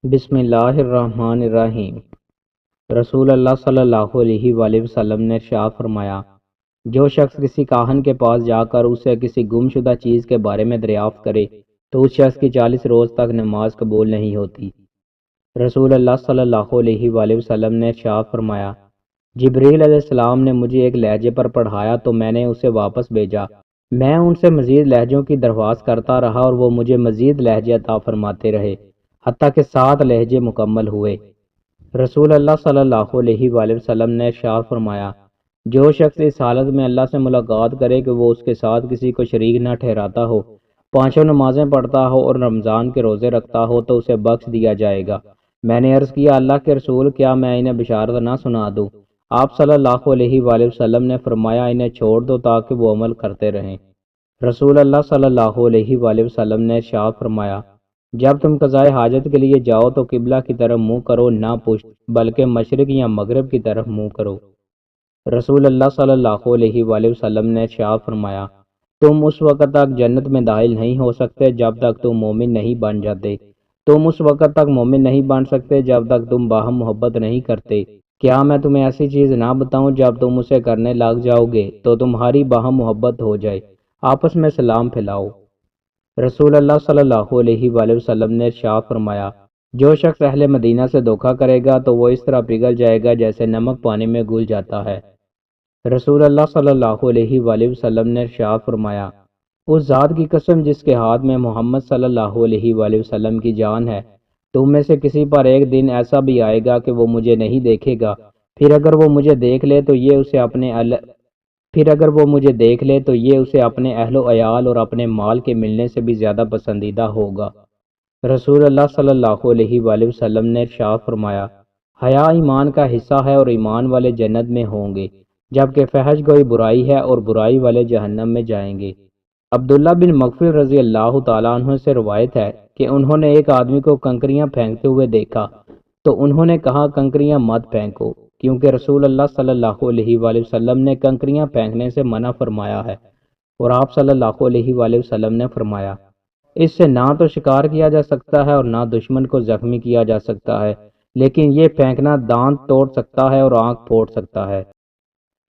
بسم اللہ الرحمن الرحیم۔ رسول اللہ صلی اللہ علیہ وآلہ وسلم نے ارشاد فرمایا، جو شخص کسی کاہن کے پاس جا کر اسے کسی گم شدہ چیز کے بارے میں دریافت کرے تو اس شخص کی 40 روز تک نماز قبول نہیں ہوتی۔ رسول اللہ صلی اللہ علیہ وآلہ وسلم نے ارشاد فرمایا، جبریل علیہ السلام نے مجھے ایک لہجے پر پڑھایا تو میں نے اسے واپس بھیجا۔ میں ان سے مزید لہجوں کی درخواست کرتا رہا اور وہ مجھے مزید لہجے عطا فرماتے رہے، حتیٰ کہ 7 لہجے مکمل ہوئے۔ رسول اللہ صلی اللہ علیہ وآلہ وسلم نے ارشاد فرمایا، جو شخص اس حالت میں اللہ سے ملاقات کرے کہ وہ اس کے ساتھ کسی کو شریک نہ ٹھہراتا ہو، 5 نمازیں پڑھتا ہو اور رمضان کے روزے رکھتا ہو تو اسے بخش دیا جائے گا۔ میں نے عرض کیا، اللہ کے رسول، کیا میں انہیں بشارت نہ سنا دوں؟ آپ صلی اللہ علیہ وآلہ وسلم نے فرمایا، انہیں چھوڑ دو تاکہ وہ عمل کرتے رہیں۔ رسول اللہ صلی اللہ علیہ وآلہ وسلم نے ارشاد فرمایا، جب تم قضائے حاجت کے لیے جاؤ تو قبلہ کی طرف منہ کرو، نہ پشت، بلکہ مشرق یا مغرب کی طرف منہ کرو۔ رسول اللہ صلی اللہ علیہ وآلہ وسلم نے ارشاد فرمایا، تم اس وقت تک جنت میں داخل نہیں ہو سکتے جب تک تم مومن نہیں بن جاتے۔ تم اس وقت تک مومن نہیں بن سکتے جب تک تم باہم محبت نہیں کرتے۔ کیا میں تمہیں ایسی چیز نہ بتاؤں جب تم اسے کرنے لگ جاؤ گے تو تمہاری باہم محبت ہو جائے؟ آپس میں سلام پھیلاؤ۔ رسول اللہ صلی اللہ علیہ وآلہ وسلم نے ارشاد فرمایا، جو شخص اہل مدینہ سے دھوکہ کرے گا تو وہ اس طرح پگھل جائے گا جیسے نمک پانی میں گھل جاتا ہے۔ رسول اللہ صلی اللہ علیہ وآلہ وسلم نے ارشاد فرمایا، اس ذات کی قسم جس کے ہاتھ میں محمد صلی اللہ علیہ وآلہ وسلم کی جان ہے، تم میں سے کسی پر ایک دن ایسا بھی آئے گا کہ وہ مجھے نہیں دیکھے گا، پھر اگر وہ مجھے دیکھ لے تو یہ اسے اپنے اہل و عیال اور اپنے مال کے ملنے سے بھی زیادہ پسندیدہ ہوگا۔ رسول اللہ صلی اللہ علیہ وآلہ وسلم نے ارشاد فرمایا، حیا ایمان کا حصہ ہے اور ایمان والے جنت میں ہوں گے، جبکہ فحش گوئی برائی ہے اور برائی والے جہنم میں جائیں گے۔ عبداللہ بن مغفل رضی اللہ تعالیٰ عنہ سے روایت ہے کہ انہوں نے ایک آدمی کو کنکریاں پھینکتے ہوئے دیکھا تو انہوں نے کہا، کنکریاں مت پھینکو، کیونکہ رسول اللہ صلی اللہ علیہ وآلہ وسلم نے کنکریاں پھینکنے سے منع فرمایا ہے، اور آپ صلی اللہ علیہ وآلہ وسلم نے فرمایا، اس سے نہ تو شکار کیا جا سکتا ہے اور نہ دشمن کو زخمی کیا جا سکتا ہے، لیکن یہ پھینکنا دانت توڑ سکتا ہے اور آنکھ پھوڑ سکتا ہے۔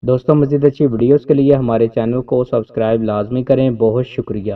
دوستوں، مزید اچھی ویڈیوز کے لیے ہمارے چینل کو سبسکرائب لازمی کریں۔ بہت شکریہ۔